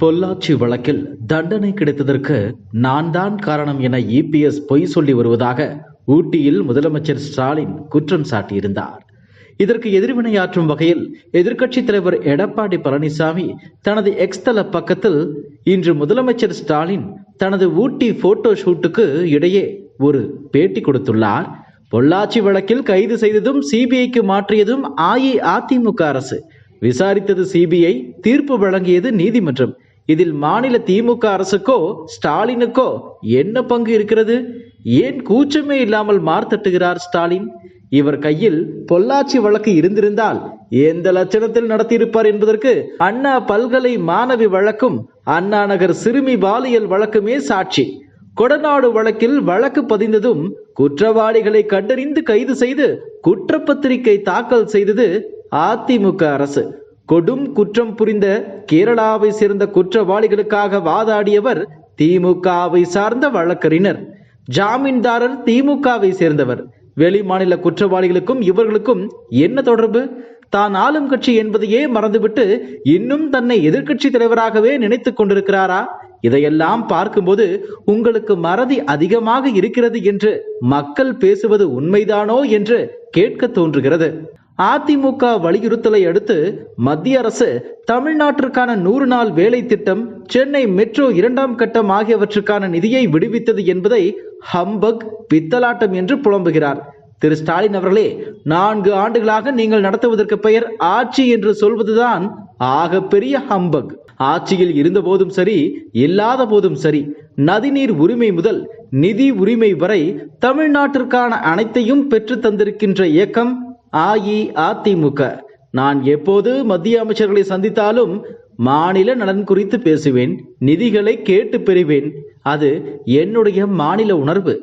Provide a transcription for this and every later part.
பொள்ளாச்சி வழக்கில் தண்டனை கிடைத்ததற்கு நான் தான் காரணம் என இபிஎஸ் பொய் சொல்லி வருவதாக ஊட்டியில் முதலமைச்சர் ஸ்டாலின் குற்றம் சாட்டியிருந்தார். இதற்கு எதிர்வினையாற்றும் வகையில் எதிர்க்கட்சித் தலைவர் எடப்பாடி பழனிசாமி தனது எக்ஸ் தள பக்கத்தில் இன்று முதலமைச்சர் ஸ்டாலின் தனது ஊட்டி போட்டோ ஷூட்டுக்கு இடையே ஒரு பேட்டி கொடுத்துள்ளார். பொள்ளாச்சி வழக்கில் கைது செய்ததும் சிபிஐக்கு மாற்றியதும் அஇஅதிமுக அரசு, விசாரித்தது சிபிஐ, தீர்ப்பு வழங்கியது நீதிமன்றம். இதில் மாநில திமுக அரசுக்கோ ஸ்டாலினுக்கோ என்ன பங்கு இருக்கிறது? ஏன் கூச்சமே இல்லாமல் மார்த்தட்டுகிறார் ஸ்டாலின்? இவர் கையில் பொள்ளாச்சி வழக்கு இருந்திருந்தால் எந்த லட்சணத்தில் நடத்தியிருப்பார் என்பதற்கு அண்ணா பல்கலை மாணவி வழக்கும் அண்ணா நகர் சிறுமி பாலியல் வழக்குமே சாட்சி. கொடநாடு வழக்கில் வழக்கு பதிந்ததும் குற்றவாளிகளை கண்டறிந்து கைது செய்து குற்றப்பத்திரிகை தாக்கல் செய்தது அதிமுக அரசு. கொடும் குற்றம் புரிந்த கேரளாவை சேர்ந்த குற்றவாளிகளுக்காக வாதாடியவர் திமுகவை சார்ந்த வழக்கறிஞர். ஜாமீன்தாரர் திமுகவை சேர்ந்தவர். வெளிமாநில குற்றவாளிகளுக்கும் இவர்களுக்கும் என்ன தொடர்பு? தான் ஆளும் கட்சி என்பதையே மறந்துவிட்டு இன்னும் தன்னை எதிர்க்கட்சி தலைவராகவே நினைத்துக் கொண்டிருக்கிறாரா? இதையெல்லாம் பார்க்கும்போது உங்களுக்கு மறதி அதிகமாக இருக்கிறது என்று மக்கள் பேசுவது உண்மைதானோ என்று கேட்க தோன்றுகிறது. அதிமுக வலியுறுத்தலை அடுத்து மத்திய அரசு தமிழ்நாட்டிற்கான 100 நாள் வேலை திட்டம், சென்னை மெட்ரோ 2ஆம் கட்டம் ஆகியவற்றுக்கான நிதியை விடுவித்தது என்பதை ஹம்பக், பித்தலாட்டம் என்று புலம்புகிறார். திரு ஸ்டாலின் அவர்களே, 4 ஆண்டுகளாக நீங்கள் நடத்துவதற்கு பெயர் ஆட்சி என்று சொல்வதுதான் ஆக பெரிய ஹம்பக். ஆட்சியில் இருந்த போதும் சரி, இல்லாத போதும் சரி, நதிநீர் உரிமை முதல் நிதி உரிமை வரை தமிழ்நாட்டிற்கான அனைத்தையும் பெற்று தந்திருக்கின்ற இயக்கம் அஇஅதிமுக. நான் எப்போது மத்திய அமைச்சர்களை சந்தித்தாலும் மாநில நலன் குறித்து பேசுவேன், நிதிகளை கேட்டு பெறுவேன். அது என்னுடைய மாநில உணர்வு.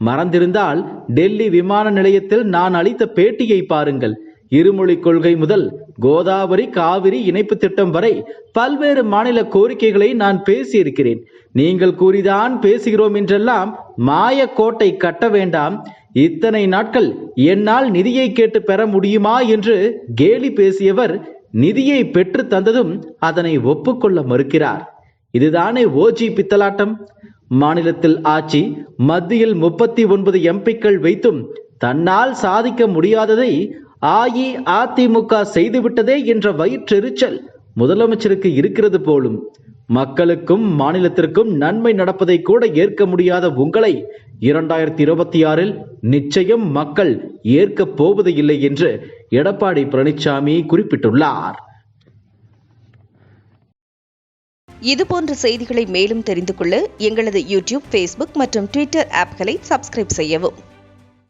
மறந்திருந்தால் டெல்லி விமான நிலையத்தில் நான் அளித்த பேட்டியை பாருங்கள். இருமொழி கொள்கை முதல் கோதாவரி காவிரி இணைப்பு திட்டம் வரை பல்வேறு மாநில கோரிக்கைகளை நான் பேசியிருக்கிறேன். நீங்கள் கூறிதான் பேசுகிறோம் என்றெல்லாம் மாயக்கோட்டை கட்ட வேண்டாம். இத்தனை நாட்கள் என்னால் நிதியை கேட்டு பெற முடியுமா என்று கேலி பேசியவர் நிதியை பெற்று தந்ததும் அதனை ஒப்புக்கொள்ள மறுக்கிறார். இதுதானே ஓஜி பித்தலாட்டம்? மாநிலத்தில் ஆட்சி, மத்தியில் 39 எம்பிக்கள் வைத்தும் தன்னால் சாதிக்க முடியாததை அஇஅதிமுக செய்துவிட்டதே என்ற வயிற்றெரிச்சல் முதலமைச்சருக்கு இருக்கிறது போலும். மக்களுக்கும் மாநிலத்திற்கும் நன்மை நடப்பதை கூட ஏற்க முடியாத உங்களை 2026இல் நிச்சயம் மக்கள் ஏற்கப் போவது இல்லை என்று எடப்பாடி பழனிசாமி குறிப்பிட்டுள்ளார். இதுபோன்ற செய்திகளை மேலும் தெரிந்து கொள்ள எங்களது யூடியூப், ஃபேஸ்புக் மற்றும் ட்விட்டர் ஆப்களை சப்ஸ்கிரைப் செய்யவும்.